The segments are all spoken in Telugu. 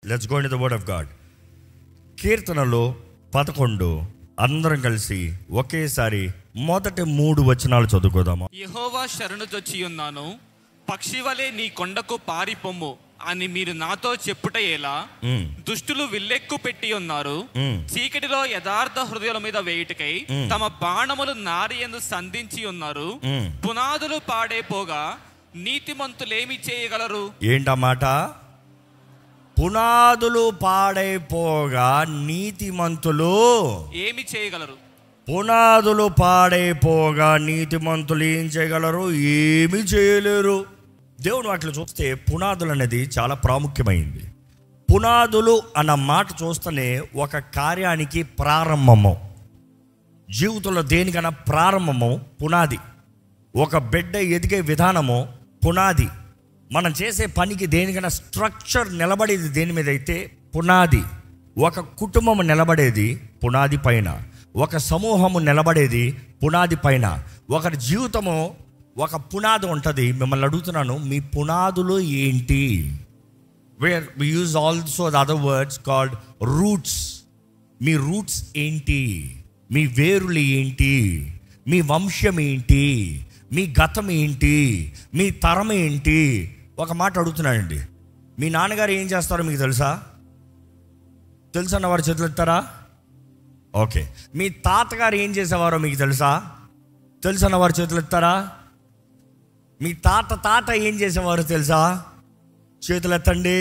Let's go into the word of God. కీర్తనలో 11 అందరం కలిసి ఒకేసారి మొదటి 3 వచనాలు చదువుకోదాము. యెహోవా శరణుజొచ్చి ఉన్నాను, పక్షివలే నీ కొండకు పారిపొమ్ము అని మీరు నాతో చెప్పుట ఎలా? దుష్టులు విల్లెక్కు పెట్టి ఉన్నారు, చీకటిలో యథార్థ హృదయాల మీద వేయుటకై తమ బాణములు నారియందు సంధించి ఉన్నారు. పునాదులు పాడైపోగా నీతిమంతులేమి చేయగలరు? ఏంటన్నమాట? పునాదులు పాడైపోగా నీతిమంతులు ఏమి చేయగలరు? పునాదులు పాడైపోగా నీతిమంతులు ఏం చేయగలరు? ఏమి చేయలేరు. దేవుడు వాటిలో చూస్తే పునాదులు అనేది చాలా ప్రాముఖ్యమైంది. పునాదులు అన్న మాట చూస్తేనే ఒక కార్యానికి ప్రారంభము, జీవితంలో దేనికైనా ప్రారంభము పునాది. ఒక బిడ్డ ఎదిగే విధానము పునాది. మనం చేసే పనికి దేనికైనా స్ట్రక్చర్ నిలబడేది దేని మీద అయితే పునాది. ఒక కుటుంబం నిలబడేది పునాది పైన, ఒక సమూహము నిలబడేది పునాది పైన, ఒకరి జీవితము ఒక పునాది ఉంటుంది. మిమ్మల్ని అడుగుతున్నాను, మీ పునాదులు ఏంటి? Where we use also the other words called roots. మీ రూట్స్ ఏంటి? మీ వేరులు ఏంటి? మీ వంశం ఏంటి? మీ గతం ఏంటి? మీ తరం ఏంటి? ఒక మాట అడుగుతున్నానండి, మీ నాన్నగారు ఏం చేస్తారో మీకు తెలుసా? తెలుసన్న వారు చేతులు ఎత్తారా? ఓకే. మీ తాతగారు ఏం చేసేవారో మీకు తెలుసా? తెలుసన్న వారు చేతులు ఎత్తారా? మీ తాత ఏం చేసేవారో తెలుసా? చేతులు ఎత్తండి.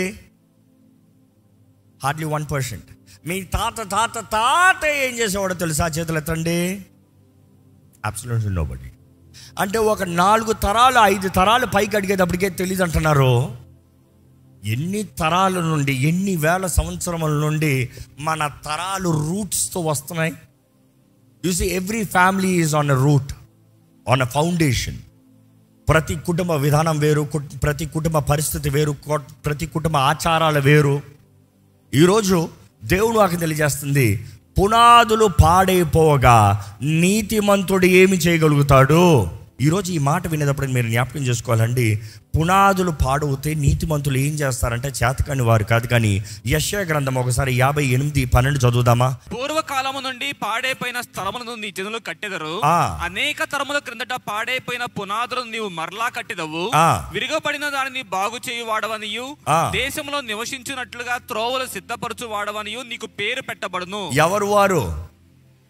హార్డ్లీ 1%. మీ తాత ఏం చేసేవాడో తెలుసా? చేతులు ఎత్తండి. Absolutely nobody. అంటే ఒక 4 తరాలు 5 తరాలు పైకి అడిగేటప్పటికే తెలియదు అంటున్నారు. ఎన్ని తరాల నుండి, ఎన్ని వేల సంవత్సరముల నుండి మన తరాలు రూట్స్తో వస్తున్నాయి. You see every family is on a root, on a foundation. ప్రతి కుటుంబ విధానం వేరు, ప్రతి కుటుంబ పరిస్థితి వేరు, ప్రతి కుటుంబ ఆచారాలు వేరు. ఈరోజు దేవుడు నాకు తెలియజేస్తుంది, పునాదులు పాడైపోగా నీతిమంతుడు ఏమి చేయగలుగుతాడు? ఈరోజు ఈ మాట వినేటప్పుడు మీరు జ్ఞాపకం చేసుకోవాలండి, పునాదులు పాడవుతే నీతిమంతులు ఏం చేస్తారంటే చేతకాని వారు కాదు. కానీ యెషయా గ్రంథం ఒకసారి 58:12 చదువుదామా? పూర్వకాలము నుండి పాడైపోయిన స్థలములను నీ జనులు కట్టెదరు, అనేక తరముల క్రిందట పాడైపోయిన పునాదులను నీవు మరలా కట్టెదవు, విరిగపడిన దానిని బాగు చేయు వాడవనియు, దేశంలో నివసించినట్లుగా త్రోవలు సిద్ధపరచు వాడవనియు నీకు పేరు పెట్టబడును. ఎవరు వారు?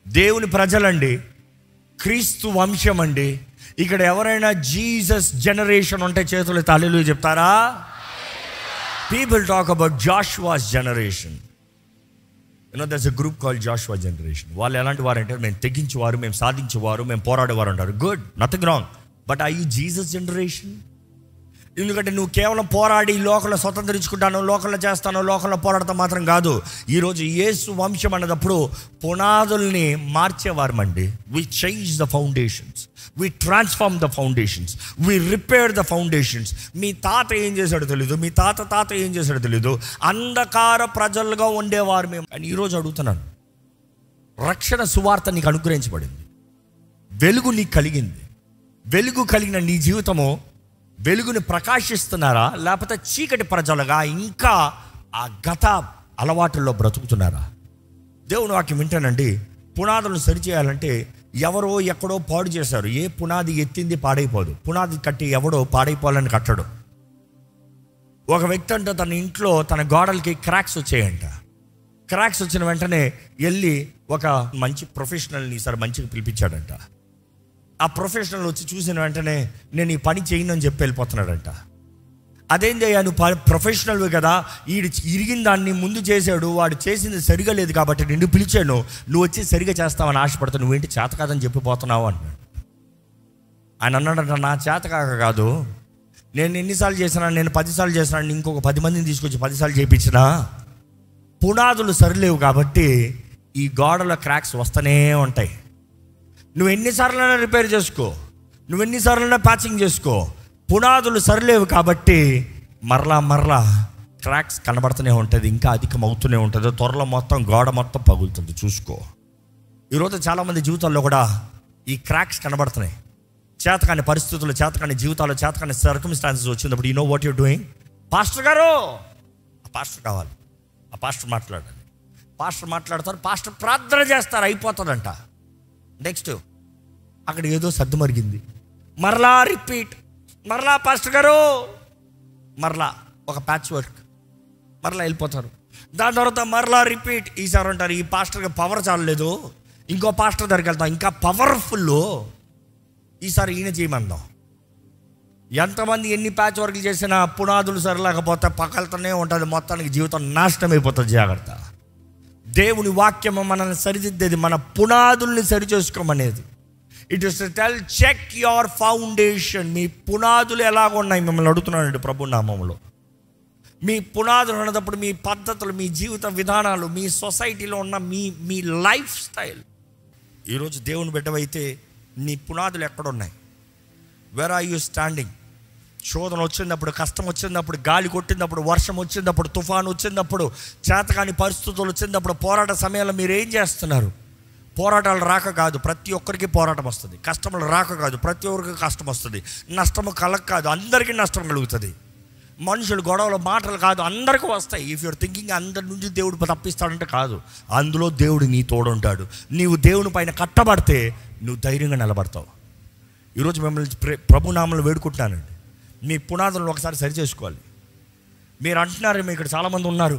దేవుని ప్రజలండి, క్రీస్తు వంశం అండి. ఇక్కడ ఎవరైనా జీసస్ జనరేషన్ ఉంటే చేతులు హల్లెలూయా చెప్తారా? People talk about Joshua's generation. That's a group called Joshua generation. వాళ్ళు ఎలాంటి వారు అంటే మేము తెగించేవారు, మేము సాధించేవారు, మేము పోరాడేవారు అంటారు. Good, nothing wrong. But are you Jesus generation? ఎందుకంటే నువ్వు కేవలం పోరాడి లోకంలో స్వతంత్రించుకుంటాను, లోకంలో చేస్తాను, లోకంలో పోరాడతాం మాత్రం కాదు. ఈరోజు యేసు వంశం అన్నదప్పుడు పునాదుల్ని మార్చేవారమండి. We change the foundations, we transform the foundations, we repair the foundations. మీ తాత ఏం చేశాడో తెలీదు, మీ తాత ఏం చేశాడో తెలీదు. అంధకార ప్రజలుగా ఉండేవారు మేము. అని ఈరోజు అడుగుతున్నాను, రక్షణ సువార్త నీకు అనుగ్రహించబడింది, వెలుగు నీకు కలిగింది. వెలుగు కలిగిన నీ జీవితము వెలుగుని ప్రకాశిస్తున్నారా, లేకపోతే చీకటి ప్రజలుగా ఇంకా ఆ గత అలవాటుల్లో బ్రతుకుతున్నారా? దేవుని వాక్యం వింటానండి, పునాదులను సరిచేయాలంటే ఎవరో ఎక్కడో పాడు చేశారు. ఏ పునాది ఎత్తింది పాడైపోదు, పునాది కట్టి ఎవడో పాడైపోవాలని కట్టడు. ఒక వ్యక్తి అంటే తన ఇంట్లో తన గోడలకి క్రాక్స్ వచ్చాయంట. క్రాక్స్ వచ్చిన వెంటనే వెళ్ళి ఒక మంచి ప్రొఫెషనల్ని సార్ మంచిగా పిలిపించాడంట. ఆ ప్రొఫెషనల్ వచ్చి చూసిన వెంటనే నేను ఈ పని చేయను అని చెప్పి వెళ్ళిపోతున్నాడంట. అదేం చేయ, నువ్వు ప్రొఫెషనల్వే కదా, వీడు ఇరిగిన దాన్ని ముందు చేశాడు, వాడు చేసింది సరిగా లేదు కాబట్టి నిన్ను పిలిచాను, నువ్వు వచ్చి సరిగా చేస్తావని ఆశపడతావు, నువ్వేంటి చేత కాదని చెప్పిపోతున్నావు అన్నాడు. ఆయన అన్నాడంట, నా చేత కాదు, నేను ఎన్నిసార్లు చేసినా, నేను 10 సార్లు చేసినా, ఇంకొక 10 మందిని తీసుకొచ్చి 10 సార్లు చేయించినా పునాదులు సరిలేవు కాబట్టి ఈ గోడల క్రాక్స్ వస్తూనే ఉంటాయి. నువ్వు ఎన్నిసార్లైనా రిపేర్ చేసుకో, నువ్వు ఎన్నిసార్లైనా ప్యాచింగ్ చేసుకో, పునాదులు సరిలేవు కాబట్టి మరలా క్రాక్స్ కనబడుతూనే ఉంటుంది, ఇంకా అధికం అవుతూనే ఉంటుంది. త్వరలో మొత్తం గోడ మొత్తం పగులుతుంది. చూసుకో. ఈరోజు చాలామంది జీవితాల్లో కూడా ఈ క్రాక్స్ కనబడుతున్నాయి. చేతకాని పరిస్థితులు, చేతకాని జీవితాలు, చేతకాని సర్కమ్స్టాన్సెస్ వచ్చినప్పుడు you know what you're doing. Pastor గారు, పాస్టర్ కావాలి, ఆ పాస్టర్ మాట్లాడాలి. పాస్టర్ మాట్లాడతారు, పాస్టర్ ప్రార్థన చేస్తారు, అయిపోతుందంట. నెక్స్ట్ అక్కడ ఏదో సర్దు మరిగింది, మరలా రిపీట్, మరలా పాస్టర్ గారు, మరలా ఒక ప్యాచ్ వర్క్, మరలా వెళ్ళిపోతారు. దాని తర్వాత మరలా రిపీట్. ఈసారి అంటారు ఈ పాస్టర్కి పవర్ చాలలేదు, ఇంకో పాస్టర్ దగ్గరికి వెళ్తాం, ఇంకా పవర్ఫుల్, ఈసారి ఈయన చేయమందాం. ఎంతమంది ఎన్ని ప్యాచ్ వర్క్లు చేసినా పునాదులు సరిలేకపోతే పకలుతూనే ఉంటుంది, మొత్తానికి జీవితం నాశనం అయిపోతుంది. జాగ్రత్త. దేవుని వాక్యము మనల్ని సరిదిద్దేది, మన పునాదుల్ని సరిచేసుకోమనేది. It is to tell check your foundation. మీ పునాదులు ఎలాగ ఉన్నాయి మిమ్మల్ని అడుగుతున్నానండి ప్రభు నామములో. మీ పునాదులు ఉన్నప్పుడు మీ పద్ధతులు, మీ జీవిత విధానాలు, మీ సొసైటీలో ఉన్న మీ లైఫ్ స్టైల్. ఈరోజు దేవుని బిడ్డవైతే నీ పునాదులు ఎక్కడున్నాయి? Where are you standing? శోధన వచ్చినప్పుడు, కష్టం వచ్చినప్పుడు, గాలి కొట్టినప్పుడు, వర్షం వచ్చినప్పుడు, తుఫాను వచ్చినప్పుడు, చేతకాని పరిస్థితులు వచ్చినప్పుడు, పోరాట సమయంలో మీరు ఏం చేస్తున్నారు? పోరాటాలు రాక కాదు, ప్రతి ఒక్కరికి పోరాటం వస్తుంది. కష్టములు రాక కాదు, ప్రతి ఒక్కరికి కష్టం వస్తుంది. నష్టము కలగ కాదు, అందరికీ నష్టం కలుగుతుంది. మనుషులు గొడవలు మాటలు కాదు, అందరికీ వస్తాయి. ఇఫ్ యూర్ థింకింగ్ అందరి నుంచి దేవుడు తప్పిస్తాడంటే కాదు, అందులో దేవుడు నీ తోడుంటాడు. నీవు దేవుని పైన కట్టబడితే నువ్వు ధైర్యంగా నిలబడతావు. ఈరోజు మిమ్మల్ని ప్రభునామలు వేడుకుంటున్నానండి, మీ పునాదులను ఒకసారి సరి చేసుకోవాలి. మీరు అంటున్నారు, మీ ఇక్కడ చాలామంది ఉన్నారు,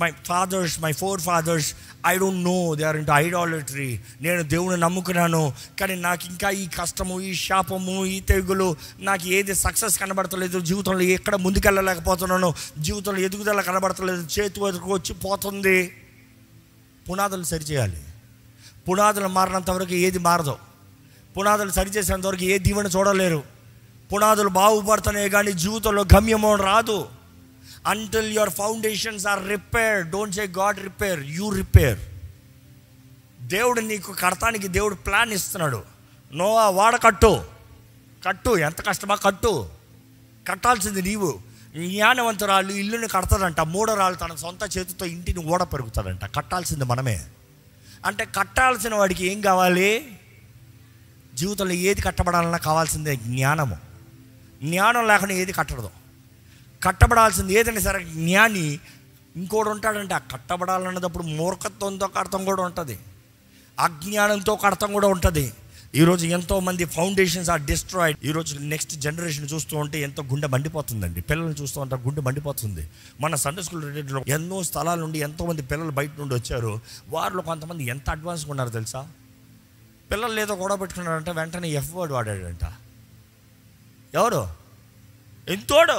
my fathers, my forefathers, I don't know, they are into idolatry. నేను దేవుని నమ్ముకున్నాను, కానీ నాకు ఇంకా ఈ కష్టము, ఈ శాపము, ఈ తెగులు, నాకు ఏది సక్సెస్ కనబడతలేదు, జీవితంలో ఎక్కడ ముందుకెళ్ళలేకపోతున్నాను, జీవితంలో ఎదుగుదల కనబడతలేదు, చేతి వరకు వచ్చి పోతుంది. పునాదులు సరిచేయాలి. పునాదులు మారినంత వరకు ఏది మారదు. పునాదులు సరిచేసేంత వరకు ఏ దీవెన చూడలేరు. పునాదులు బాగుపడుతున్నాయి కానీ జీవితంలో గమ్యమో రాదు. Until your foundations are repaired, don't say God repair, you repair. దేవుడు నీకు కడతానికి దేవుడు ప్లాన్ ఇస్తున్నాడు. నోవా వాడ కట్టు, ఎంత కష్టమా కట్టు. కట్టాల్సింది నీవు. జ్ఞానవంతురాలు ఇల్లుని కడతాడంట, మూడరాలు తన సొంత చేతితో ఇంటిని ఓడ పెరుగుతాడంట. కట్టాల్సింది మనమే. అంటే కట్టాల్సిన వాడికి ఏం కావాలి? జీవితంలో ఏది కట్టబడాలన్నా కావాల్సిందే జ్ఞానము. జ్ఞానం లేకుండా ఏది కట్టడదు. కట్టబడాల్సింది ఏదైనా సరే జ్ఞాని ఇంకోటి ఉంటాడంటే, ఆ కట్టబడాలన్నప్పుడు మూర్ఖత్వంతో కడతం కూడా ఉంటుంది, అజ్ఞానంతో కడతం కూడా ఉంటుంది. ఈరోజు ఎంతోమంది ఫౌండేషన్స్ ఆర్ డిస్ట్రాయిడ్. ఈరోజు నెక్స్ట్ జనరేషన్ చూస్తూ ఉంటే ఎంతో గుండె మండిపోతుందండి. పిల్లల్ని చూస్తూ ఉంటే గుండె మండిపోతుంది. మన సండే స్కూల్ రిలేటెడ్లో ఎన్నో స్థలాల నుండి ఎంతోమంది పిల్లలు బయట నుండి వచ్చారు. వారిలో కొంతమంది ఎంత అడ్వాన్స్గా ఉన్నారు తెలుసా? పిల్లలు ఏదో గొడవ పెట్టుకున్నారంటే వెంటనే ఎఫ్ వర్డ్ వాడాడంట. ఎవరు? ఎంతోడు.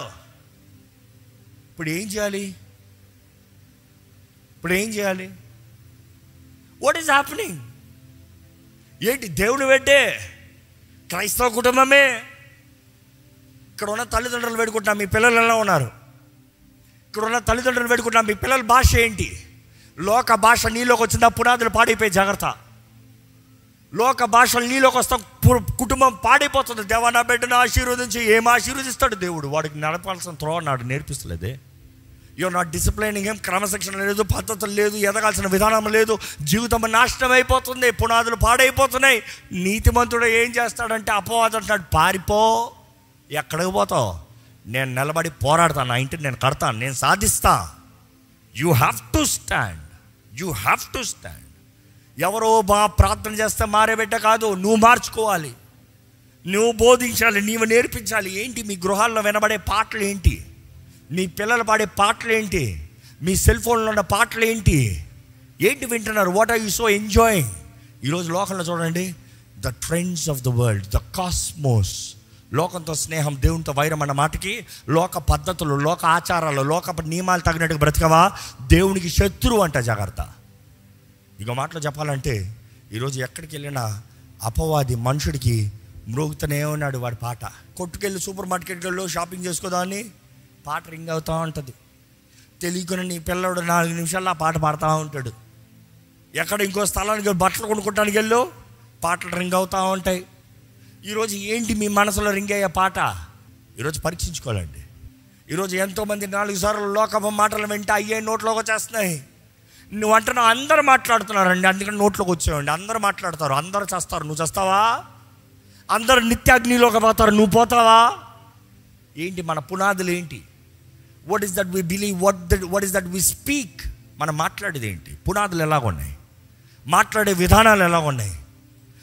ఇప్పుడు ఏం చేయాలి? What is happening? ఏంటి? దేవుని వెంటే క్రైస్తవ కుటుంబమే. ఇక్కడ ఉన్న తల్లిదండ్రులు వేడుకుంటున్నాం, మీ పిల్లలు ఎలా ఉన్నారు? ఇక్కడ ఉన్న తల్లిదండ్రులు వేడుకుంటున్నాం, మీ పిల్లల భాష ఏంటి? లోక భాష నీలోకి వచ్చిందా పునాదులు పాడైపోయి జాగ్రత్త. లోక భాషలు నీలోకి వస్తా కుటుంబం పాడైపోతుంది. దేవా నా బిడ్డను ఆశీర్వదించి, ఏం ఆశీర్వదిస్తాడు దేవుడు? వాడికి నడపాల్సిన త్రోవ నాడు నేర్పిస్తలేదే. యూఆర్ నాట్ డిసిప్లైనింగ్ ఏం, క్రమశిక్షణ లేదు, పద్ధతులు లేదు, ఎదగాల్సిన విధానం లేదు. జీవితం నాశనం అయిపోతుంది, పునాదులు పాడైపోతున్నాయి. నీతిమంతుడు ఏం చేస్తాడంటే అపవాదం అంటున్నాడు, పారిపో. ఎక్కడికి పోతావు? నేను నిలబడి పోరాడతాను, నా ఇంటిని నేను కడతాను, నేను సాధిస్తా. You have to stand. ఎవరో ప్రార్థన చేస్తే మారే బిడ్డ కాదు, నువ్వు మార్చుకోవాలి, నువ్వు బోధించాలి, నీవు నేర్పించాలి. ఏంటి మీ గృహాల్లో వినబడే పాటలు ఏంటి? మీ పిల్లలు పాడే పాటలు ఏంటి? మీ సెల్ ఫోన్లో ఉన్న పాటలు ఏంటి వింటున్నారు? What are you so enjoying? ఈరోజు లోకంలో చూడండి, the trends of the world, the cosmos. లోకంతో స్నేహం, దేవునితో వైరం అన్న మాటకి లోక పద్ధతులు, లోక ఆచారాలు, లోక నియమాలు తగినట్టుగా బ్రతకవా, దేవునికి శత్రువు అంట. జాగ్రత్త. ఇక మాటలు చెప్పాలంటే ఈరోజు ఎక్కడికి వెళ్ళినా అపవాది మనుషుడికి మ్రోగుతూనే ఉన్నాడు వాడి పాట. కొట్టుకెళ్ళి సూపర్ మార్కెట్లలో షాపింగ్ చేసుకోదాన్ని పాట రింగ్ అవుతూ ఉంటుంది. తెలియకుని నీ పిల్లడు 4 నిమిషాల్లో ఆ పాట పాడుతూ ఉంటాడు. ఎక్కడ ఇంకో స్థలానికి బట్టలు కొనుక్కోవడానికి వెళ్ళు, పాటలు రింగ్ అవుతూ ఉంటాయి. ఈరోజు ఏంటి మీ మనసులో రింగ్ అయ్యే పాట? ఈరోజు పరీక్షించుకోవాలండి. ఈరోజు ఎంతోమంది 4 సార్లు లోకపు మాటలు వెంట అయ్యే నోట్లోకి వచ్చేస్తున్నాయి. నువ్వు అంటున్నావు, అందరూ మాట్లాడుతున్నారండి, అందుకని నోట్లోకి వచ్చేవండి. అందరూ మాట్లాడతారు, అందరూ చేస్తారు, నువ్వు చేస్తావా? అందరూ నిత్యాగ్నిలోకి పోతారు, నువ్వు పోతావా? ఏంటి మన పునాదులు ఏంటి? What is that we believe, what is that we speak. మనం మాట్లాడేది ఏంటి, పునాదులు ఎలాగ ఉన్నాయి, మాట్లాడే విధానాలు ఎలాగ ఉన్నాయి.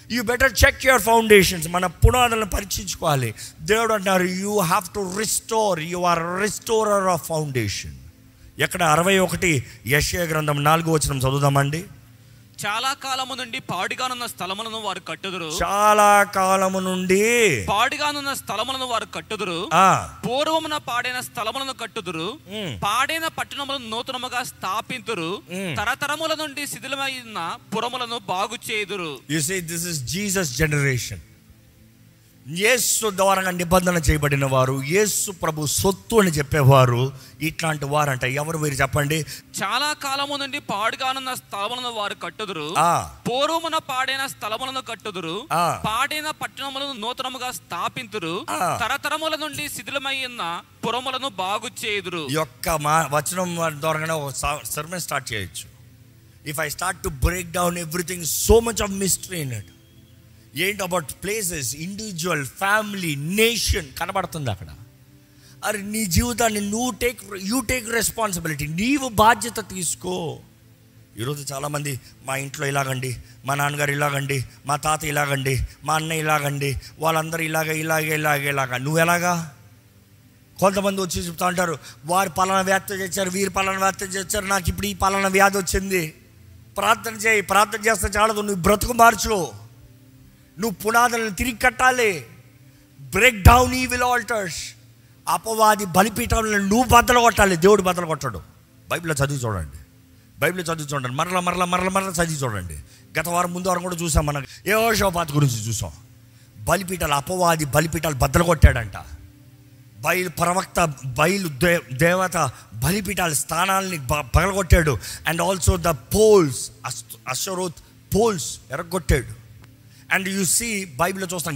You better check your foundations. మన పునాదులను పరీక్షించుకోవాలి. దేవుడు అంటున్నారు, you have to restore, you are restorer of foundation. ఎక్కడ 61 యెషయా గ్రంథం 4వ వచనం చదువుదామండి. చాలా కాలము నుండి పాడుగానున్న స్థలములను వారు కట్టుదురు. చాలా కాలము నుండి పాడుగానున్న స్థలములను వారు కట్టుదురు. పూర్వమున పాడైన స్థలములను కట్టుదురు. పాడైన పట్టణములను నూతనముగా స్థాపింతురు. తరతరముల నుండి శిథిలమైన పురములను బాగు చేయుదురు. You see this is Jesus generation. యేసు ద్వారా నిబంధన చేయబడిన వారు, యేసు ప్రభు సొత్తు అని చెప్పేవారు ఇట్లాంటి వారంట. ఎవరు వీరు చెప్పండి? చాలా కాలము నుండి పాడుగానున్న స్థలములను వారు కట్టుదురు. పూర్వమున పాడైన స్థలములను కట్టుదురు. పాడైన పట్టణములను నూతనముగా స్థాపింతురు. తరతరముల నుండి శిథిలమైన పురములను బాగు చేయుదురు. యొక్క వచనం ద్వారా ఒక సర్మన్ స్టార్ట్ చేయొచ్చు. If I start to break down everything, so much of mystery in it. ఏంటి about places, individual, family, nation కనబడుతుంది అక్కడ. అరే నీ జీవితాన్ని యూ టేక్ రెస్పాన్సిబిలిటీ, నీవు బాధ్యత తీసుకో. ఈరోజు చాలామంది మా ఇంట్లో ఇలాగండి, మా నాన్నగారు ఇలాగండి, మా తాత ఇలాగండి, మా అన్న ఇలాగండి, వాళ్ళందరూ ఇలాగా. నువ్వు ఎలాగా? కొంతమంది వచ్చి చెప్తా ఉంటారు, వారు పలానా వ్యాధి చేశారు, వీరు పలానా వ్యాధి చేశారు, నాకు ఇప్పుడు ఈ పలానా వ్యాధి వచ్చింది. ప్రార్థన చేయి. ప్రార్థన చేస్తే చాలదు, నువ్వు బ్రతుకు మార్చు. నువ్వు పునాదులను తిరిగి కట్టాలి. Break down evil altars. అపవాది బలిపీఠాలను నువ్వు బద్దలు కొట్టాలి, దేవుడు బద్దలు కొట్టాడు. బైబిల్లో చదివి చూడండి, మరలా చదివి చూడండి. గత వారం ముందు వారం కూడా చూసాం, మనం యెహోషాపాతు గురించి చూసాం. బలిపీఠాలు, అపవాది బలిపీఠాలు బద్దలు కొట్టాడంట. దేవత బలిపీఠాల స్థానాలని పగలగొట్టాడు. అండ్ ఆల్సో ద పోల్స్, అషరోత్ పోల్స్ ఎరగొట్టాడు. అండ్ యు సీ బైబిల్లో చూస్తాం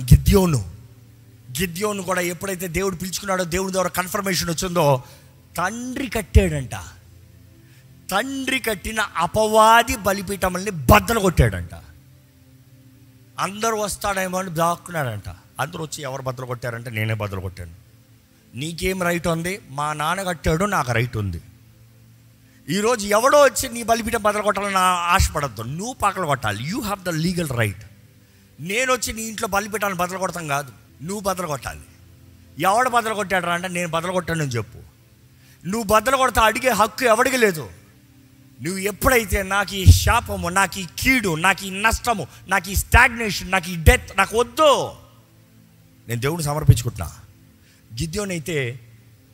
గిద్యోను కూడా ఎప్పుడైతే దేవుడు పిలుచుకున్నాడో, దేవుడి ద్వారా కన్ఫర్మేషన్ వచ్చిందో, తండ్రి కట్టాడంట. తండ్రి కట్టిన అపవాది బలిపీఠముల్ని బద్దలు కొట్టాడంట. అందరూ వస్తాడేమో అని దాక్కున్నాడంట. అందరూ వచ్చి ఎవరు బద్దలు కొట్టారంటే నేనే బద్దలు కొట్టాను. నీకేం రైట్ ఉంది? మా నాన్న కట్టాడు, నాకు రైట్ ఉంది. ఈరోజు ఎవడో వచ్చి నీ బలిపీఠం బద్దలు కొట్టాలని ఆశపడద్దు, నువ్వు పక్కన కొట్టాలి. You have the legal right. నేను వచ్చి నీ ఇంట్లో బలిపీఠాలను బద్దలు కొడతాం కాదు, నువ్వు బద్దలు కొట్టాలి. ఎవడు బద్దలు కొట్టాడు అంటే నేను బద్దలు కొట్టానని చెప్పు. నువ్వు బద్దలు కొడతా అడిగే హక్కు ఎవడికి లేదు. నువ్వు ఎప్పుడైతే నాకు ఈ శాపము, నాకు ఈ కీడు, నాకు ఈ నష్టము, నాకు ఈ స్టాగ్నేషన్, నాకు ఈ డెత్ నాకు వద్దు, నేను దేవుడిని సమర్పించుకుంటున్నా. గిద్యోను అయితే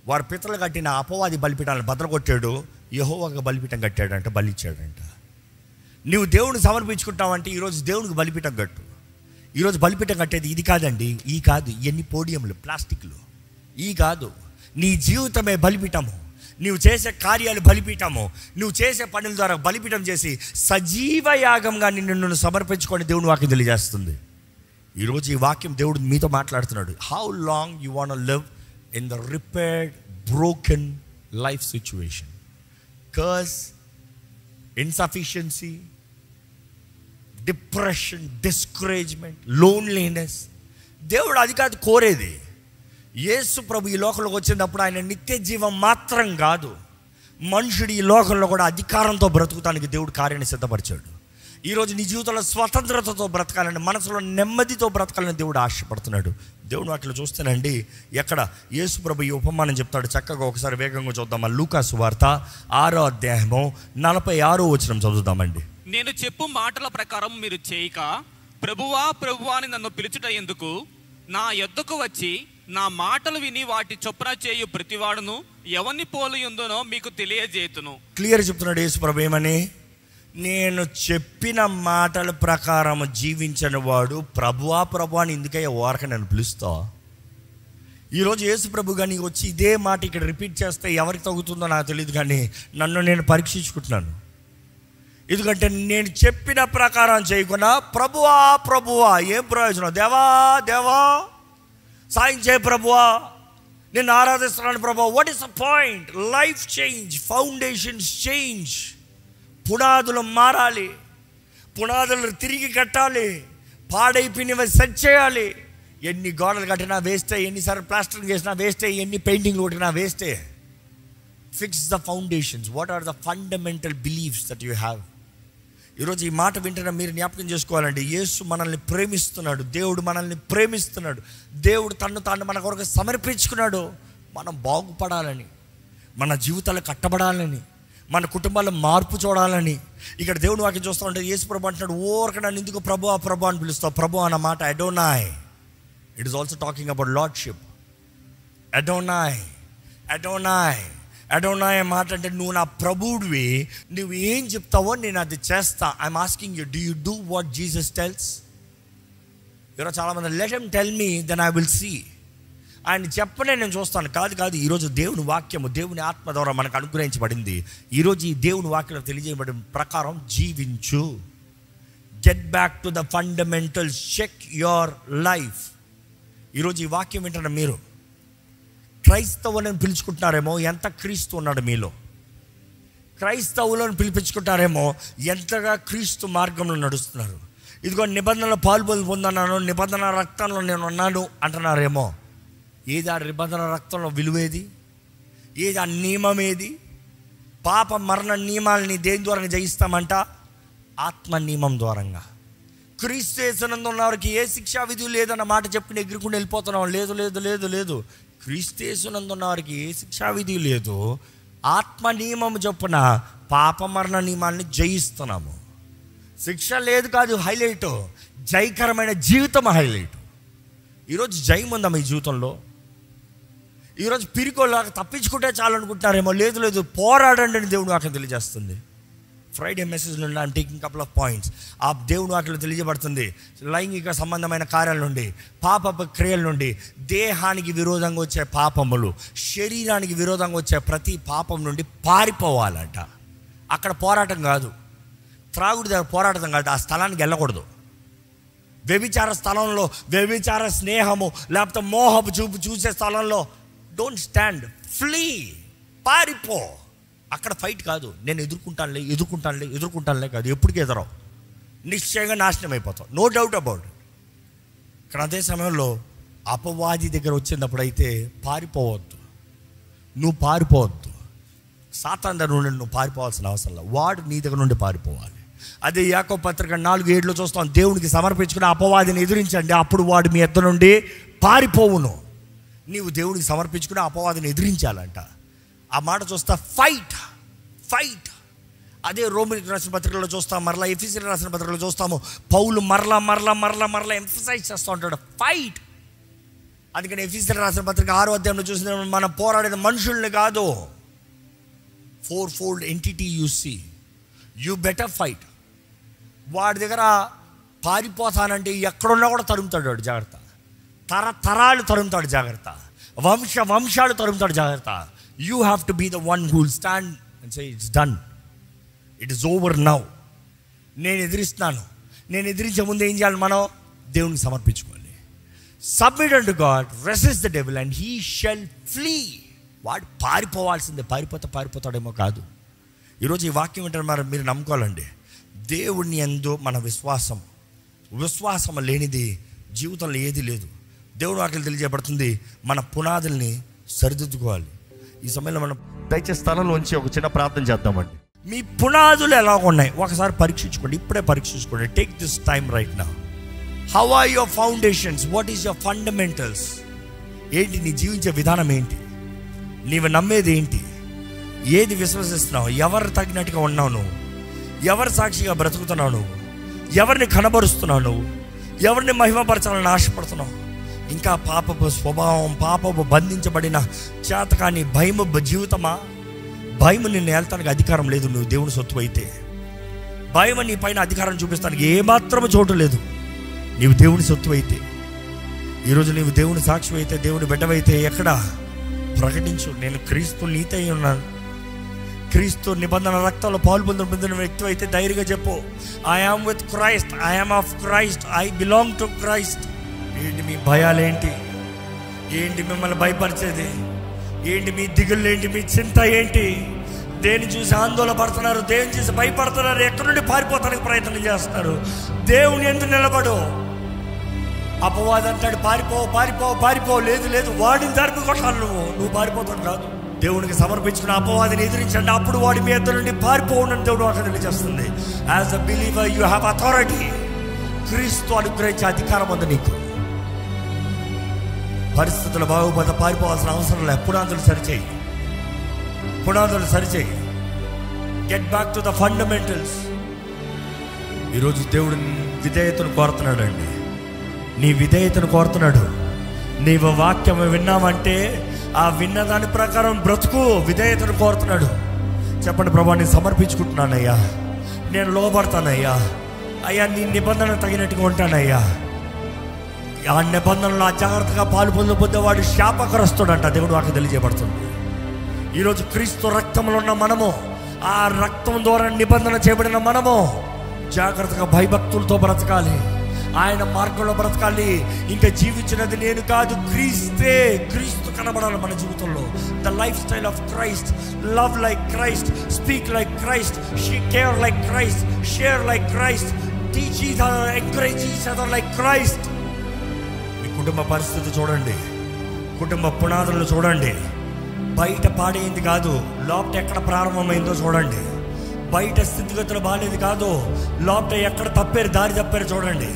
వారి పితలు కట్టిన అపవాది బలిపీఠాలను బద్దలు కొట్టాడు, యెహోవాకు బలిపీఠం కట్టాడంట, బలిచ్చాడంట. నువ్వు దేవుడిని సమర్పించుకుంటావంటే ఈరోజు దేవునికి బలిపీఠం కట్టు. ఈరోజు బలిపీఠం కట్టేది ఇది కాదండి, ఈ కాదు, ఎన్ని పోడియంలు, ప్లాస్టిక్లు, ఈ కాదు. నీ జీవితమే బలిపీఠము. నువ్వు చేసే కార్యాలు బలిపీఠము. నువ్వు చేసే పనుల ద్వారా బలిపీఠం చేసి సజీవ యాగంగా నిన్ను సమర్పించుకొని దేవుని వాక్యం తెలియజేస్తుంది. ఈరోజు ఈ వాక్యం దేవుడు మీతో మాట్లాడుతున్నాడు. How long you want to live in the repaired broken life situation? Curse, insufficiency, depression, discouragement, loneliness. దేవుడు అది కాదు కోరేది. యేసు ప్రభు ఈ లోకంలోకి వచ్చినప్పుడు ఆయన నిత్య జీవం మాత్రం కాదు, మనుషుడు ఈ లోకంలో కూడా అధికారంతో బ్రతుకుతానికి దేవుడు కార్యాన్ని సిద్ధపరిచాడు. ఈరోజు నీ జీవితంలో స్వతంత్రతతో బ్రతకాలని, మనసులో నెమ్మదితో బ్రతకాలని దేవుడు ఆశపడుతున్నాడు. దేవుడు వాటిలో చూస్తేనండి, ఎక్కడ యేసు ప్రభు ఈ ఉపమానం చెప్తాడు చక్కగా. ఒకసారి వేగంగా చూద్దామా? లూకా సువార్త 6వ అధ్యాయము 46వ వచనం చదువుదామండి. నేను చెప్పు మాటల ప్రకారం మీరు చేయక, ప్రభువా ప్రభువా అని నన్ను పిలుచుట ఎందుకు? నా యొద్దకు వచ్చి నా మాటలు విని వాటి చొప్పున చేయు ప్రతివాడును ఎవరిని పోలియుందునో మీకు తెలియజేతును. క్లియర్ చెప్తున్నాడు యేసు ప్రభు ఏమని? నేను చెప్పిన మాటల ప్రకారం జీవించిన వాడు ప్రభువా ప్రభువా అని ఎందుకయ్యా ఓరక నన్ను పిలుస్తా? ఈరోజు యేసు ప్రభు కానీ వచ్చి ఇదే మాట ఇక్కడ రిపీట్ చేస్తే ఎవరికి తగ్గుతుందో నాకు తెలియదు, కానీ నన్ను నేను పరీక్షించుకుంటున్నాను. ఎందుకంటే నేను చెప్పిన ప్రకారం చేయకుండా ప్రభువా ప్రభువా ఏం ప్రయోజనం? దేవా దేవా సాయం చేయ ప్రభువా, నేను ఆరాధిస్తున్నాను ప్రభువా. What is the point? Life change, foundations change. పునాదులు మారాలి, పునాదులు తిరిగి కట్టాలి, పాడైపోయినవి సెట్ చేయాలి. ఎన్ని గోడలు కట్టినా వేస్తే, ఎన్నిసార్లు ప్లాస్టరింగ్ చేసినా వేస్తే, ఎన్ని పెయింటింగ్లు కొట్టినా వేస్తే. Fix the foundations. What are the fundamental beliefs that you have? ఈరోజు ఈ మాట వింటున్న మీరు జ్ఞాపకం చేసుకోవాలండి, యేసు మనల్ని ప్రేమిస్తున్నాడు, దేవుడు మనల్ని ప్రేమిస్తున్నాడు, దేవుడు తాను మన కొరకు సమర్పించుకున్నాడు. మనం బాగుపడాలని, మన జీవితాలు కట్టబడాలని, మన కుటుంబాల్లో మార్పు చూడాలని. ఇక్కడ దేవుని వాక్యం చూస్తూ ఉంటే యేసు ప్రభు అంటున్నాడు, ఓరక నన్ను ఎందుకు ప్రభు ప్రభు అని పిలుస్తావు? ప్రభు అన్న మాట Adonai. It is also talking about lordship. Adonai, Adonai, Adonai మాట అంటే నువ్వు నా ప్రభువుడివి, నువ్వు ఏం చెప్తావో నేను అది చేస్తా. I'm asking you, do you do what Jesus tells? ఈరోజు చాలామంది let him tell me then I will see. ఆయన చెప్పనే నేను చూస్తాను. కాదు, ఈరోజు దేవుని వాక్యము, దేవుని ఆత్మ ద్వారా మనకు అనుగ్రహించబడింది. ఈరోజు ఈ దేవుని వాక్యంలో తెలియజేయబడిన ప్రకారం జీవించు. Get back to the fundamentals, check your life. ఈరోజు ఈ వాక్యం వింటున్న మీరు క్రైస్తవులను పిలుచుకుంటున్నారేమో, ఎంత క్రీస్తు ఉన్నాడు మీలో. క్రైస్తవులను పిలిపించుకుంటారేమో, ఎంతగా క్రీస్తు మార్గంలో నడుస్తున్నారు. ఇదిగో నిబంధనల పాల్గొని పొందన్నాను, నిబంధన రక్తంలో నేను ఉన్నాను అంటున్నారేమో. ఏది ఆ నిబంధన రక్తంలో విలువేది? ఏది ఆ నియమం? ఏది? పాప మరణ నియమాలని దేని ద్వారా జయిస్తామంట? ఆత్మ నియమం ద్వారంగా. క్రీస్తు యేసునందు ఉన్నవారికి ఏ శిక్షా విధి లేదన్న మాట చెప్పుకుని ఎగురుకుని వెళ్ళిపోతున్నాం. లేదు. క్రీస్తు యేసునందు ఉన్నవారికి ఏ శిక్షా విధి లేదు. ఆత్మ నియమం చొప్పున పాప మరణ నియమాన్ని జయిస్తున్నాము. శిక్ష లేదు కాదు హైలైట్, జయకరమైన జీవితం హైలైట్. ఈరోజు జయం ఉందా మీ జీవితంలో? ఈరోజు పిరికోలాగా తప్పించుకుంటే చాలు అనుకుంటున్నారేమో. లేదు, పోరాడండి అని దేవుని వాక్యం తెలియజేస్తుంది. ఫ్రైడే మెసేజ్ నుండి I'm taking couple of points. ఆ దేవుని వాక్యంలో తెలియజేయబడుతుంది, లైంగిక సంబంధమైన కార్యాల నుండి, పాప క్రియల నుండి, దేహానికి విరోధంగా వచ్చే పాపములు, శరీరానికి విరోధంగా వచ్చే ప్రతి పాపం నుండి పారిపోవాలంట. అక్కడ పోరాటం కాదు, త్రాగుడి దగ్గర పోరాటం కాదు, ఆ స్థలానికి వెళ్ళకూడదు. వ్యభిచార స్థలంలో, వ్యభిచార స్నేహము లేకపోతే మోహపు చూపు చూసే స్థలంలో డోంట్ స్టాండ్, ఫ్లీ, పారిపో. అక్కడ ఫైట్ కాదు, నేను ఎదుర్కొంటానులే కాదు, ఎప్పటికీ ఎదురవు, నిశ్చయంగా నాశనం అయిపోతావు, నో డౌట్ అబౌట్ ఇట్. ఇక్కడ అదే సమయంలో అపవాది దగ్గర వచ్చినప్పుడు అయితే పారిపోవద్దు, నువ్వు పారిపోవద్దు. సాతాను దగ్గర నుండి నువ్వు పారిపోవాల్సిన అవసరం లేదు, వాడు నీ దగ్గర నుండి పారిపోవాలి. అదే యాకోబు పత్రిక 4:7 చూస్తాం, దేవునికి సమర్పించుకుని అపవాదిని ఎదిరించండి, అప్పుడు వాడు మీ ఎద్ద నుండి పారిపోవును. నీవు దేవునికి సమర్పించుకుని అపవాదిని ఎదిరించాలంట. ఆ మాట చూస్తా, ఫైట్. అదే రోమిలికి రాసిన పత్రికలో చూస్తాం, మరలా ఎఫెసీయులకు రాసిన పత్రికలో చూస్తాము, పౌలు మరలా ఎంఫసైజ్ చేస్తూ ఉంటాడు, ఫైట్. అందుకని ఎఫెసీయులకు రాసిన పత్రిక 6వ అధ్యాయంలో చూసిన మనం పోరాడేది మనుషుల్ని కాదు, 4-fold entity you see, you better fight. వాడి దగ్గర పారిపోతానంటే ఎక్కడున్నా కూడా తరుముతాడు వాడు, జాగ్రత్త. తరతరాలు తరుముతాడు, జాగ్రత్త. వంశాలు తరుముతాడు, జాగ్రత్త. You have to be the one who will stand and say it's done, it is over now. నేను ఎదిరిస్తున్నాను. నేను ఎదిరించే ముందు ఏం చేయాలి? మనం దేవునికి సమర్పించుకోవాలి. Submit to God, resist the devil and he shall flee. వాడు పారిపోవాల్సిందే, పారిపోతాడేమో కాదు. ఈరోజు ఈ వాక్యం ఏంటంటే మరి మీరు నమ్ముకోవాలండి, దేవుని యందు మన విశ్వాసం లేనిది జీవితంలో ఏది లేదు. దేవుని వాక్యం తెలియజేయబడుతుంది, మన పునాదుల్ని సరిదిద్దుకోవాలి. ఈ సమయంలో మనం దయచేసి స్థలంలోంచి ఒక చిన్న ప్రార్థన చేద్దామండి. మీ పునాదులు ఎలా ఉన్నాయి ఒకసారి పరీక్షించుకోండి, ఇప్పుడే పరీక్షించుకోండి. Take this time right now. How are your foundations? What is your fundamentals? ఏంటి నీ జీవించే విధానం? ఏంటి నీవు నమ్మేది? ఏంటి? ఏది విశ్వసిస్తున్నావు? ఎవరు తగినట్టుగా ఉన్నావు నువ్వు? ఎవరు సాక్షిగా బ్రతుకుతున్నావు నువ్వు? ఎవరిని కనబరుస్తున్నావు నువ్వు? ఎవరిని మహిమపరచాలని ఆశపడుతున్నావు? ఇంకా పాపపు స్వభావం, పాపపు బంధించబడిన చేతకాని భయము జీవితమా? భయము నిన్ను వెళ్తానికి అధికారం లేదు. నువ్వు దేవుని సొత్తు అయితే భయము నీ పైన అధికారం చూపిస్తానికి ఏమాత్రము చోటు లేదు. నీవు దేవుని సొత్తు అయితే, ఈరోజు నీవు దేవుని సాక్షి అయితే, దేవుని బిడ్డవైతే ఎక్కడ ప్రకటించు, నేను క్రీస్తు నీతై ఉన్నాను. క్రీస్తు నిబంధన రక్తంలో పాల్పొందిన వ్యక్తి అయితే ధైర్యంగా చెప్పు, I am with Christ, I am of Christ, I belong to Christ. ఏంటి మీ భయాలేంటి? ఏంటి మిమ్మల్ని భయపరిచేది? ఏంటి మీ దిగుళ్ళు? ఏంటి మీ చింత? ఏంటి దేని చూసి ఆందోళన పడుతున్నారు? దేని చూసి భయపడుతున్నారు? ఎక్కడి నుండి పారిపోతానికి ప్రయత్నం చేస్తున్నారు? దేవుని ఎందుకు నిలబడు? అపవాది అంటాడు పారిపో. లేదు వాడిని తరిమి కొట్టాలి, నువ్వు పారిపోతాడు కాదు. దేవునికి సమర్పించుకున్న అపవాదిని ఎదిరించండి, అప్పుడు వాడి మీ ఇద్దరు నుండి పారిపోవడం దేవుడు అక్కడ తెలియజేస్తుంది. As a believer you have authority. క్రీస్తు అనుగ్రహించే అధికారం ఉంది నీకు. పరిస్థితులు బాగుపోతే పారిపోవాల్సిన అవసరం లేదు. పునాదులు సరిచేయి, పునాదులు సరిచేయి. Get back to the fundamentals. ఈరోజు దేవుడు విధేయతను కోరుతున్నాడు అండి. నీ విధేయతను కోరుతున్నాడు. నీవు వాక్యం విన్నామంటే ఆ విన్న దాని ప్రకారం బ్రతుకు. విధేయతను కోరుతున్నాడు. చెప్పండి, ప్రభా నేను సమర్పించుకుంటున్నానయ్యా, నేను లోబడతానయ్యా, అయ్యా నీ నిబంధన తగినట్టుగా ఉంటానయ్యా. ఆ నిబంధనలు అజాగ్రత్తగా పాలు పొందబోద్దేవాడు శాపగ్రస్తుడంట. దేవుడు వాకి తెలియజేయబడుతుంది. ఈరోజు క్రీస్తు రక్తంలో ఉన్న మనము, ఆ రక్తం ద్వారా నిబంధన చేయబడిన మనము జాగ్రత్తగా భయభక్తులతో బ్రతకాలి, ఆయన మార్గంలో బ్రతకాలి. ఇంకా జీవించినది నేను కాదు, క్రీస్తే. క్రీస్తు కనబడాలి మన జీవితంలో. The life style of Christ. Love like Christ, speak like Christ, care like Christ, share like Christ, teach each other, encourage each other like Christ. మీ కుటుంబ పరిస్థితి చూడండి, కుటుంబ పునాదులను చూడండి. బయట పాడైంది కాదు, లోపల ఎక్కడ ప్రారంభమైందో చూడండి. బయట స్థితిగతులు బాగాలేదు కాదు, లోపల ఎక్కడ తప్పారు, దారి తప్పారు చూడండి.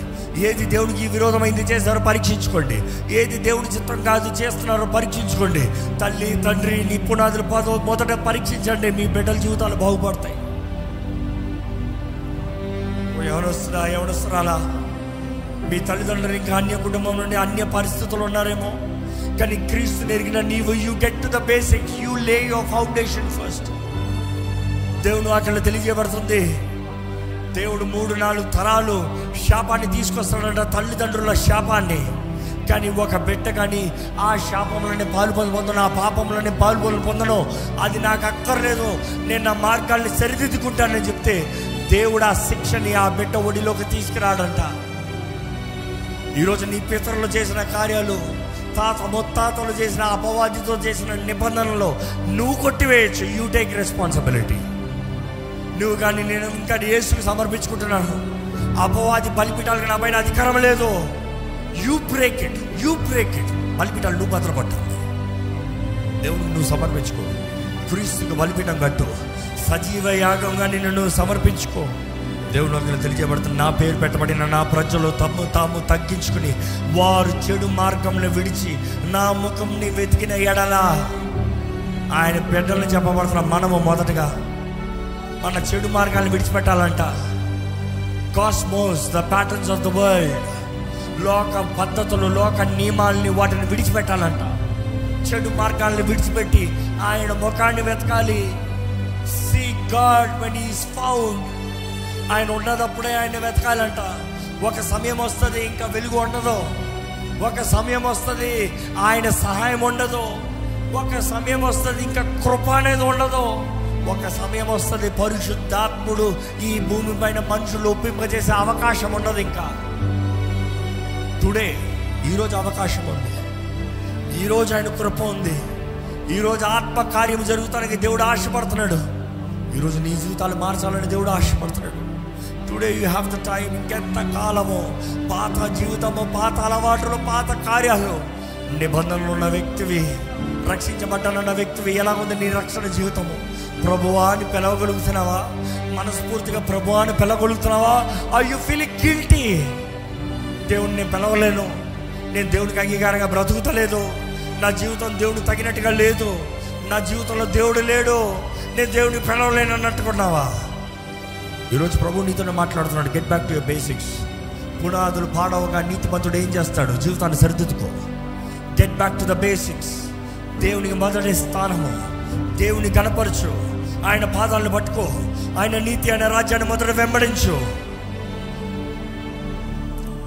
ఏది దేవుడికి విరోధమైంది చేస్తారో పరీక్షించుకోండి. ఏది దేవుడి చిత్తం కాదు చేస్తున్నారో పరీక్షించుకోండి. తల్లి తండ్రి నీ పునాదులు మొదట పరీక్షించండి. మీ బిడ్డల జీవితాలు బాగుపడతాయి. ఎవరొస్తున్నారా? మీ తల్లిదండ్రులు ఇంకా అన్య కుటుంబం నుండి అన్య పరిస్థితులు ఉన్నారేమో, కానీ క్రీస్తుని ఎరిగిన నీవు, you get to the basics, you లే యువర్ ఫౌండేషన్ ఫస్ట్. దేవుడు అక్కడ తెలియజేయబడుతుంది. దేవుడు 3-4 తరాలు శాపాన్ని తీసుకొస్తాడంట, తల్లిదండ్రుల శాపాన్ని. కానీ ఒక బిడ్డ కానీ ఆ శాపంలోనే పాలు పొందను, ఆ పాపంలోనే పాలు పొందను, అది నాకు అక్కర్లేదు, నేను నా మార్గాల్ని సరిదిద్దుకుంటానని చెప్తే దేవుడు ఆ శిక్షని ఆ బిడ్డ ఒడిలోకి తీసుకురాడంట. ఈరోజు నీ పితరులు చేసిన కార్యాలు, ముత్తాతలు చేసిన అపవాదితో చేసిన నిబంధనలు నువ్వు కొట్టివేయచ్చు. You take responsibility. నువ్వు కానీ నేను ఇంకా యేసుకు సమర్పించుకుంటున్నాను, అపవాది బలిపీఠాలకు నా పైన అధికారం లేదు, you break it, you break it. బలిపీఠాలు నువ్వు భద్రపట్టాలి. దేవుడు నువ్వు సమర్పించుకో. క్రీస్తుకు బలిపీఠం కట్టు. సజీవ యాగంగా నిన్ను నువ్వు సమర్పించుకో. దేవుడు అక్కడ తెలియజేయబడుతుంది, నా పేరు పెట్టబడిన నా ప్రజలు తాము తగ్గించుకుని వారు చెడు మార్గంలో విడిచి నా ముఖంని వెతికిన ఎడలా. ఆయన బిడ్డలను చెప్పబడుతున్న మనము మొదటగా మన చెడు మార్గాలను విడిచిపెట్టాలంట. Cosmos, the patterns of the world, లోక పద్ధతులు, లోక నియమాలని వాటిని విడిచిపెట్టాలంట. చెడు మార్గాలను విడిచిపెట్టి ఆయన ముఖాన్ని వెతకాలి. Seek God when he is found. ఆయన ఉన్నదప్పుడే ఆయన వెతకాలంట. ఒక సమయం వస్తుంది ఇంకా వెలుగు ఉండదు, ఒక సమయం వస్తుంది ఆయన సహాయం ఉండదు, ఒక సమయం వస్తుంది ఇంకా కృప అనేది ఉండదు, ఒక సమయం వస్తుంది పరిశుద్ధాత్ముడు ఈ భూమి పైన మనుషులు ఒప్పింపజేసే అవకాశం ఉండదు. ఇంకా టుడే, ఈరోజు అవకాశం ఉంది, ఈరోజు ఆయన కృప ఉంది, ఈరోజు ఆత్మ కార్యం జరుగుతానికి దేవుడు ఆశపడుతున్నాడు. ఈరోజు నీ జీవితాలు మార్చాలని దేవుడు ఆశపడుతున్నాడు. Today you have the time. ఇంకెంత కాలము పాత జీవితము, పాత అలవాటులు, పాత కార్యాలు. నిబంధనలు ఉన్న వ్యక్తివి, రక్షించబడ్డానన్న వ్యక్తివి, ఎలా ఉంది నీ రక్షణ జీవితము? ప్రభువా అని పిలవగలుగుతున్నావా? మనస్ఫూర్తిగా ప్రభువా అని పిలవగలుగుతున్నావా? Are you feeling guilty? దేవుడిని నేను పిలవలేను, నేను దేవుడికి అంగీకారంగా బ్రతుకుతలేదు, నా జీవితం దేవుడికి తగినట్టుగా లేదు, నా జీవితంలో దేవుడు లేడు, నేను దేవుడిని పిలవలేను అన్నట్టుకున్నావా? ఈరోజు ప్రభు నీతో మాట్లాడుతున్నాడు. Get back to your basics. పునాదులు పాడవగా నీతిమంతుడు ఏం చేస్తాడు? జీవితాన్ని సరిదిద్దుకో. Get back to the basics. దేవునికి మొదటి స్థానము. దేవుని గణపరచు, ఆయన పాదాలను పట్టుకో, ఆయన నీతి, ఆయన రాజ్యాన్ని మొదట వెంబడించు.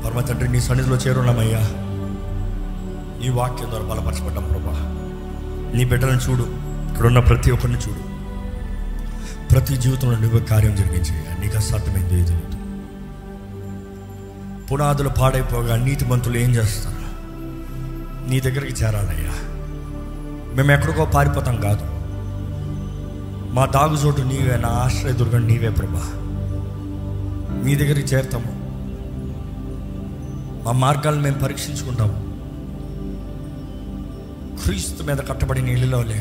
పరమ తండ్రి, నీ సన్నిధిలో చేరున్నామయ్యా. నీ వాక్యం ద్వారా బలపరచబడ్డాం ప్రభా. నీ బిడ్డలను చూడు, ఇక్కడున్న ప్రతి ఒక్కరిని చూడు, ప్రతి జీవితంలో నువ్వు కార్యం జరిగించి నీకు అసాధ్యమైంది ఏది లేదు. పునాదులు పాడైపోగా నీతిమంతులు ఏం చేస్తారు? నీ దగ్గరికి చేరాలయ్యా. మేము ఎక్కడికో పారిపోతాం కాదు, మా దాగుచోటు నీవే, నా ఆశ్రయదుర్గం నీవే ప్రభా. నీ దగ్గరికి చేరుతాము, మా మార్గాలను మేము పరీక్షించుకుంటాము. క్రీస్తు మీద కట్టబడిన ఇళ్ళలోనే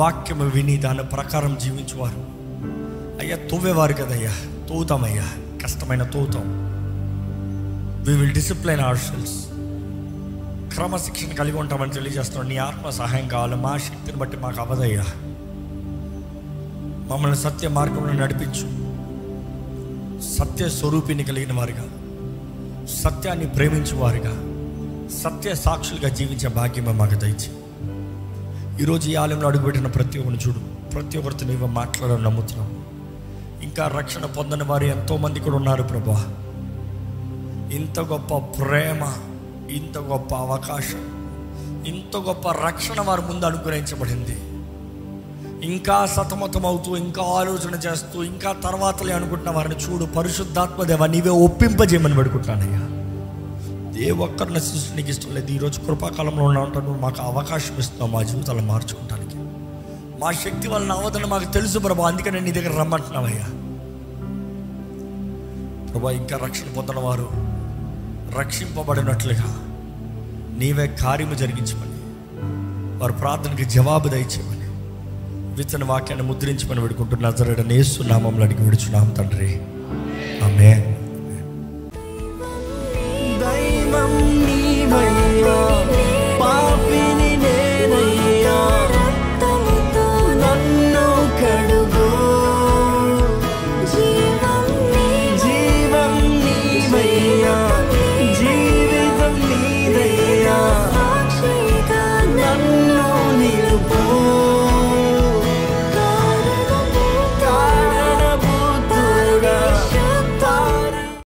వాక్యము విని దాని ప్రకారం జీవించేవారు. అయ్యా తవ్వేవారు కదయ్యా, తవ్వుతామయ్యా, కష్టమైన తవ్వుతాం. We will discipline ourselves. క్రమశిక్షణ కలిగి ఉంటామని తెలియజేస్తున్నాం. నీ ఆత్మ సహాయం కావాలి. మా శక్తిని బట్టి మాకు అవ్వదయ్యా. మమ్మల్ని సత్య మార్గంలో నడిపించు. సత్య స్వరూపిని కలిగిన వారుగా, సత్యాన్ని ప్రేమించేవారుగా, సత్య సాక్షులుగా జీవించే భాగ్యం మాకు దయచేయి. ఈరోజు ఈ ఆలయంలో అడుగుపెట్టిన ప్రతి ఒక్కరిని చూడు. ప్రతి ఒక్కరితో నీవు మాట్లాడాలని నమ్ముతున్నాం. ఇంకా రక్షణ పొందని వారు ఎంతోమంది కూడా ఉన్నారు ప్రభా. ఇంత గొప్ప ప్రేమ, ఇంత గొప్ప అవకాశం, ఇంత గొప్ప రక్షణ వారి ముందు అనుగ్రహించబడింది. ఇంకా సతమతం అవుతూ, ఇంకా ఆలోచన చేస్తూ, ఇంకా తర్వాతలే అనుకుంటున్న వారిని చూడు. పరిశుద్ధాత్మ దేవా, నీవే ఒప్పింపజేయమని పెడుకుంటానయ్యా. ఏ ఒక్కరిని సృష్టి నీకు ఇష్టం లేదు. ఈరోజు కృపాకాలంలో ఉంటాను. నువ్వు మాకు అవకాశం ఇస్తున్నావు మా జీవితాలను మార్చుకోవడానికి. మా శక్తి వలన అవదని మాకు తెలుసు ప్రభా. అందుకే నేను నీ దగ్గర రమ్మంటున్నావయ్యా. ప్రభా, ఇంకా రక్షణ పొందిన వారు రక్షింపబడినట్లుగా నీవే కార్యము జరిగించమని, వారి ప్రార్థనకి జవాబు దయచేయమని, విత్తన వాక్యాన్ని ముద్రించమని వేడుకుంటున్న నజరేయుడైన యేసు నామములో అడిగి విడుచున్నాం తండ్రి. ఆమేన్.